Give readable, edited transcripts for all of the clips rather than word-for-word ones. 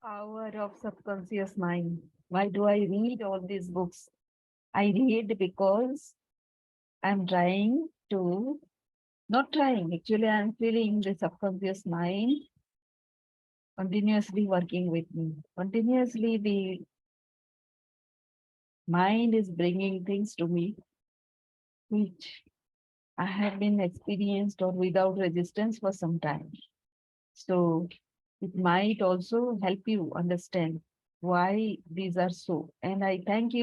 Power of subconscious mind. Why do I read all these books? I read because I'm trying to, not trying, actually, I'm feeling the subconscious mind continuously working with me. Continuously, the mind is bringing things to me which I have been experienced or without resistance for some time. So it might also help you understand why these are so. And I thank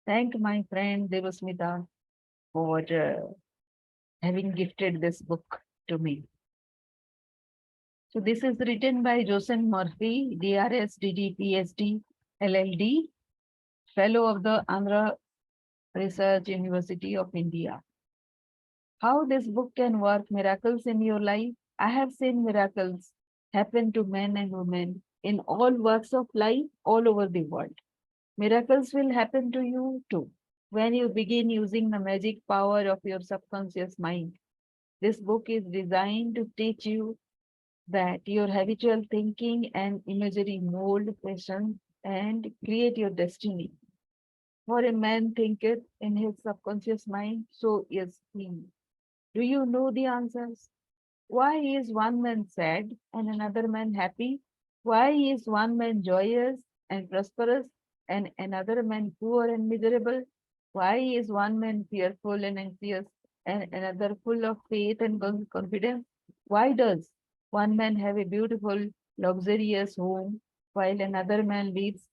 my friend Devasmita for having gifted this book to me. So this is written by Joseph Murphy, DRS, DD, PhD, LLD, Fellow of the Andhra Research University of India. How this book can work miracles in your life? I have seen miracles happen to men and women in all walks of life all over the world. Miracles will happen to you too when you begin using the magic power of your subconscious mind. This book is designed to teach you that your habitual thinking and imagery mold, fashion, and create your destiny. For a man thinketh in his subconscious mind, so is he. Do you know the answers? Why is one man sad and another man happy? Why is one man joyous and prosperous and another man poor and miserable? Why is one man fearful and anxious and another full of faith and confidence? Why does one man have a beautiful, luxurious home while another man lives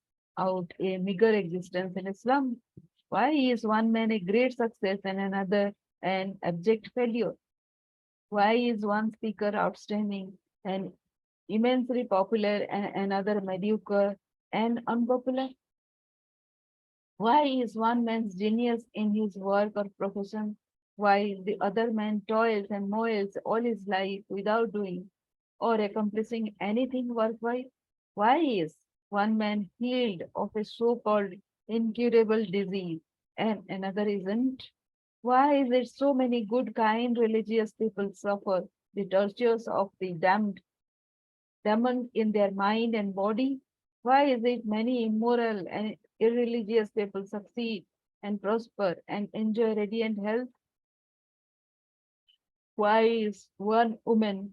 out a meager existence in a slum? Why is one man a great success and another an abject failure? Why is one speaker outstanding and immensely popular and another mediocre and unpopular? Why is one man's genius in his work or profession while the other man toils and moils all his life without doing or accomplishing anything worthwhile? Why is one man healed of a so-called incurable disease and another isn't? Why is it so many good, kind, religious people suffer the tortures of the damned demon in their mind and body? Why is it many immoral and irreligious people succeed and prosper and enjoy radiant health? Why is one woman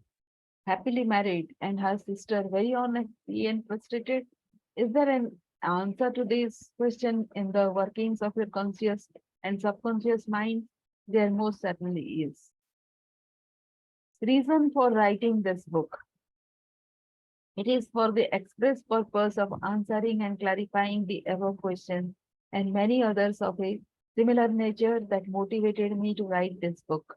happily married and her sister very unhappy and frustrated? Is there an answer to this question in the workings of your conscious and subconscious mind? There most certainly is. Reason for writing this book. It is for the express purpose of answering and clarifying the above question and many others of a similar nature that motivated me to write this book.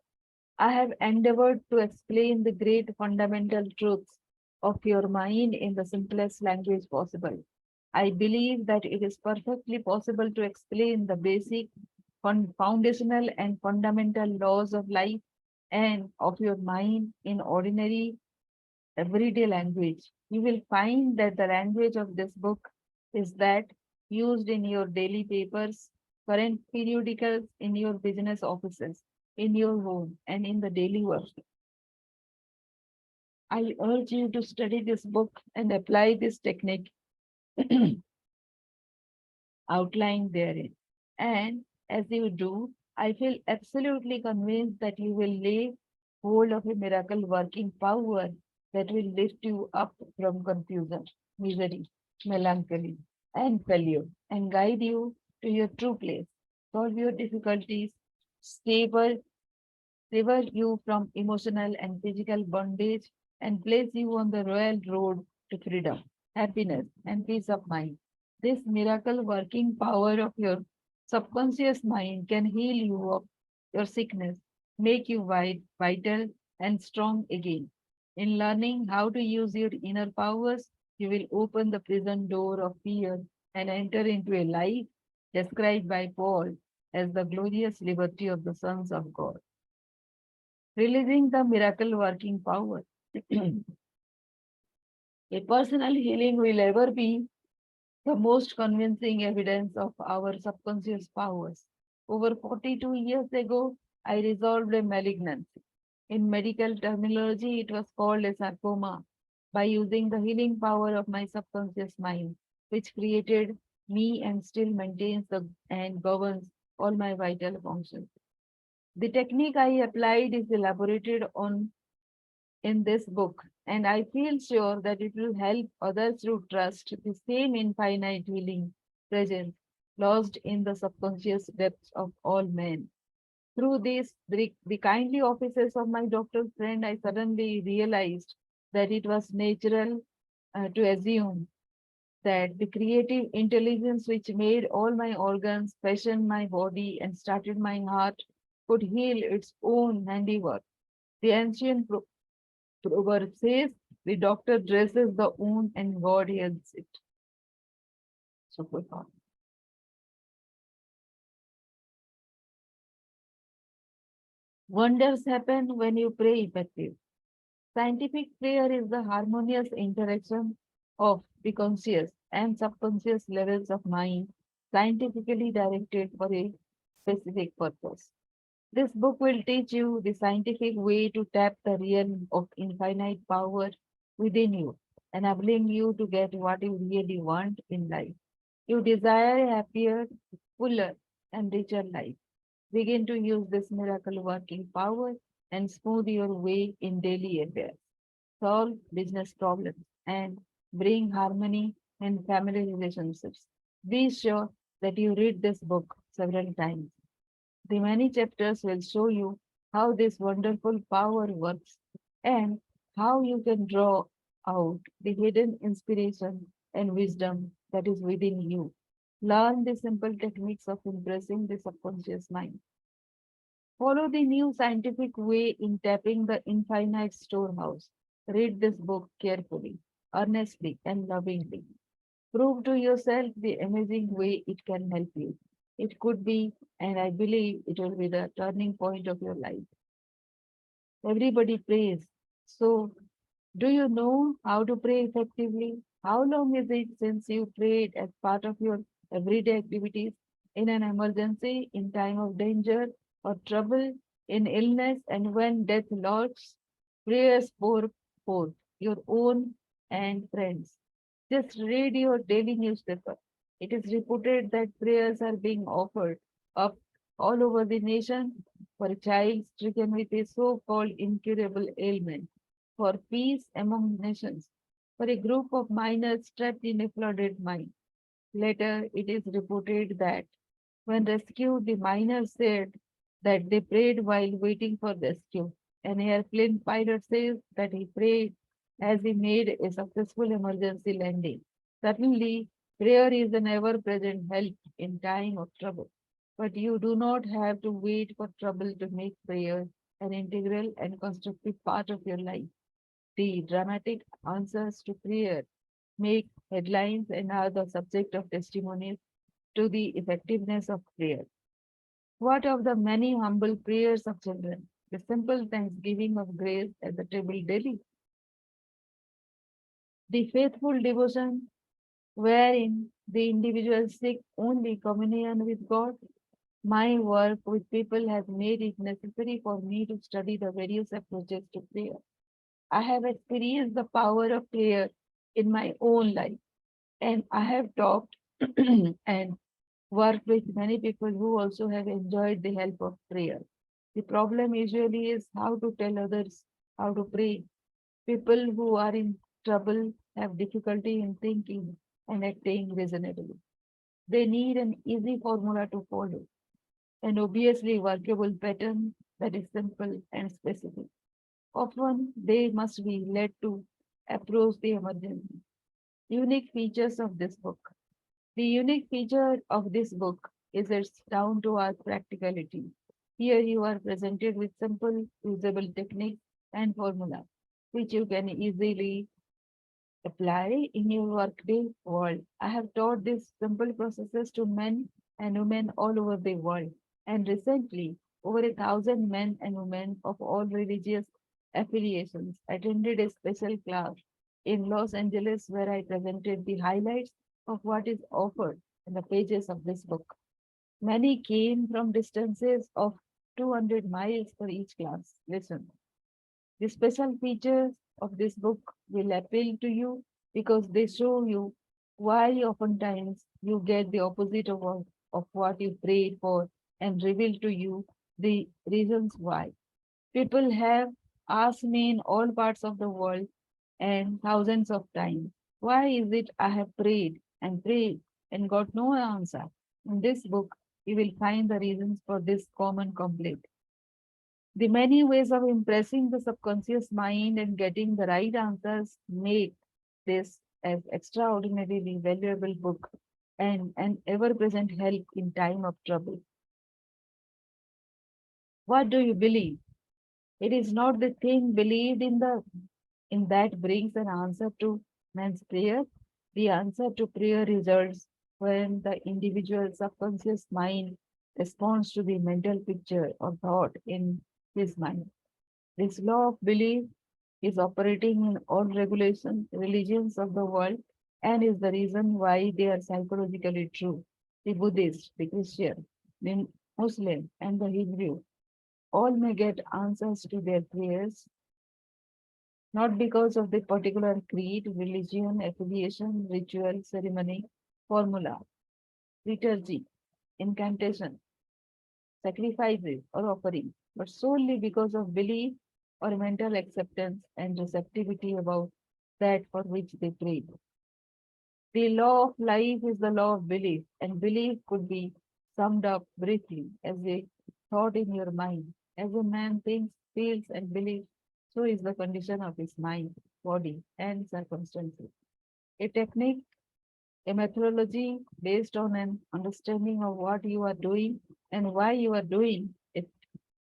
I have endeavored to explain the great fundamental truths of your mind in the simplest language possible. I believe that it is perfectly possible to explain the basic, foundational, and fundamental laws of life and of your mind in ordinary everyday language. You will find that the language of this book is that used in your daily papers, current periodicals, in your business offices, in your home, and in the daily work. I urge you to study this book and apply this technique outlined therein. And as you do, I feel absolutely convinced that you will lay hold of a miracle working power that will lift you up from confusion, misery, melancholy, and failure, and guide you to your true place, solve your difficulties, stable, sever you from emotional and physical bondage, and place you on the royal road to freedom, happiness, and peace of mind. This miracle working power of your subconscious mind can heal you of your sickness, make you vital and strong again. In learning how to use your inner powers, you will open the prison door of fear and enter into a life described by Paul as the glorious liberty of the sons of God. Releasing the miracle working power. A personal healing will ever be the most convincing evidence of our subconscious powers. Over 42 years ago, I resolved a malignancy. In medical terminology, it was called a sarcoma. by using the healing power of my subconscious mind, which created me and still maintains and governs all my vital functions. The technique I applied is elaborated on in this book, and I feel sure that it will help others to trust the same infinite healing presence lodged in the subconscious depths of all men. Through this, the kindly offices of my doctor friend, I suddenly realized that it was natural to assume that the creative intelligence which made all my organs, fashioned my body, and started my heart could heal its own handiwork. The ancient proverb says, the doctor dresses the wound and God heals it. So profound. Wonders happen when you pray effectively. Scientific prayer is the harmonious interaction of the conscious and subconscious levels of mind, scientifically directed for a specific purpose. This book will teach you the scientific way to tap the realm of infinite power within you, enabling you to get what you really want in life. You desire a happier, fuller, and richer life. Begin to use this miracle working power and smooth your way in daily affairs, solve business problems, and bring harmony in family relationships. Be sure that you read this book several times. The many chapters will show you how this wonderful power works and how you can draw out the hidden inspiration and wisdom that is within you. Learn the simple techniques of impressing the subconscious mind. Follow the new scientific way in tapping the infinite storehouse. Read this book carefully, earnestly, and lovingly. Prove to yourself the amazing way it can help you. It could be, and I believe it will be the turning point of your life. Everybody prays. So, do you know how to pray effectively? How long is it since you prayed as part of your everyday activities in an emergency, in time of danger or trouble, in illness, and when death lurks? Prayers pour forth, your own and friends. Just read your daily newspaper. It is reported that prayers are being offered up all over the nation for a child stricken with a so-called incurable ailment, for peace among nations, for a group of miners trapped in a flooded mine. Later, it is reported that when rescued, the miners said that they prayed while waiting for rescue. An airplane pilot says that he prayed as he made a successful emergency landing. Certainly, prayer is an ever present help in time of trouble. But you do not have to wait for trouble to make prayer an integral and constructive part of your life. The dramatic answers to prayer make headlines and are the subject of testimonies to the effectiveness of prayer. What of the many humble prayers of children? The simple thanksgiving of grace at the table daily, the faithful devotion wherein the individual seek only communion with God. My work with people has made it necessary for me to study the various approaches to prayer. I have experienced the power of prayer in my own life, and I have talked and worked with many people who also have enjoyed the help of prayer. The problem usually is how to tell others how to pray. People who are in trouble have difficulty in thinking and acting reasonably. They need an easy formula to follow, an obviously workable pattern that is simple and specific. Often they must be led to approach the emergency. Unique features of this book. The unique feature of this book is its down to earth practicality. Here you are presented with simple, usable techniques and formula, which you can easily apply in your workday world. I have taught these simple processes to men and women all over the world. And recently, over 1,000 men and women of all religious affiliations attended a special class in Los Angeles where I presented the highlights of what is offered in the pages of this book. Many came from distances of 200 miles for each class. Listen, the special features of this book will appeal to you because they show you why oftentimes you get the opposite of what you prayed for and reveal to you the reasons why. People have asked me in all parts of the world and thousands of times, why is it I have prayed and got no answer? In this book, you will find the reasons for this common complaint. The many ways of impressing the subconscious mind and getting the right answers make this an extraordinarily valuable book and an ever-present help in time of trouble. What do you believe? It is not the thing believed in that brings an answer to man's prayer. The answer to prayer results when the individual subconscious mind responds to the mental picture or thought in his mind. This law of belief is operating in all religions of the world and is the reason why they are psychologically true. The Buddhist, the Christian, the Muslim, and the Hebrew all may get answers to their prayers, not because of the particular creed, religion, affiliation, ritual, ceremony, formula, liturgy, incantation, sacrifices, or offering, but solely because of belief or mental acceptance and receptivity about that for which they prayed. The law of life is the law of belief, and belief could be summed up briefly as a thought in your mind. As a man thinks, feels, and believes, so is the condition of his mind, body, and circumstances. A technique, a methodology based on an understanding of what you are doing and why you are doing it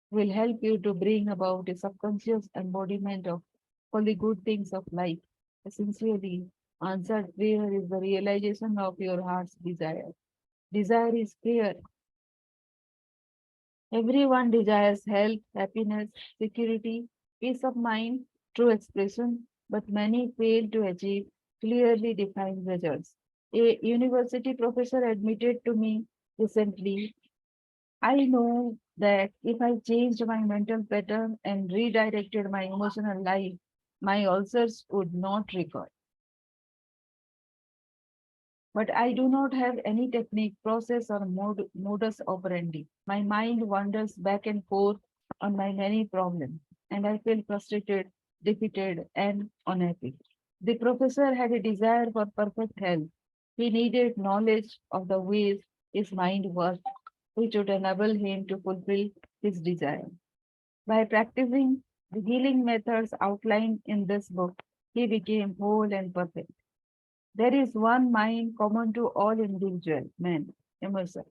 will help you to bring about a subconscious embodiment of all the good things of life. Essentially, answered prayer is the realization of your heart's desire. Desire is prayer. Everyone desires health, happiness, security, peace of mind, true expression, but many fail to achieve clearly defined results. A university professor admitted to me recently, I know that if I changed my mental pattern and redirected my emotional life, my ulcers would not recur. But I do not have any technique, process, or modus operandi. My mind wanders back and forth on my many problems, and I feel frustrated, defeated, and unhappy. The professor had a desire for perfect health. He needed knowledge of the ways his mind worked, which would enable him to fulfill his desire. By practicing the healing methods outlined in this book, he became whole and perfect. There is one mind common to all individual men, Emerson.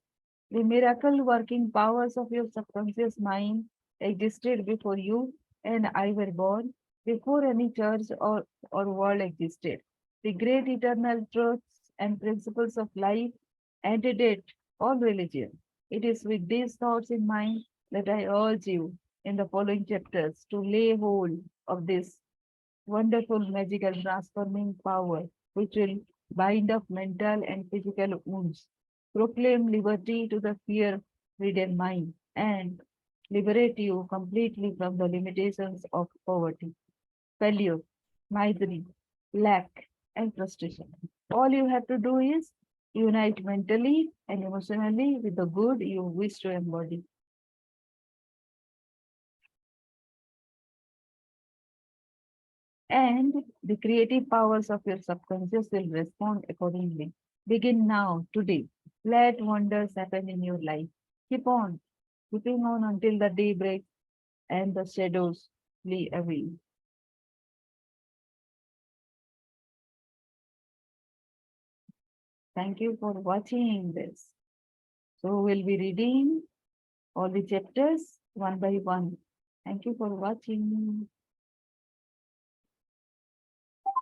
The miracle working powers of your subconscious mind existed before you and I were born, before any church or world existed. The great eternal truths and principles of life antedate all religion. It is with these thoughts in mind that I urge you in the following chapters to lay hold of this wonderful, magical, transforming power which will bind up mental and physical wounds, proclaim liberty to the fear ridden mind, and liberate you completely from the limitations of poverty, failure, misery, lack, and frustration. All you have to do is unite mentally and emotionally with the good you wish to embody. And the creative powers of your subconscious will respond accordingly. Begin now, today. Let wonders happen in your life. Keep on, keeping on until the day breaks and the shadows flee away. Thank you for watching this. So we'll be reading all the chapters one by one. Thank you for watching.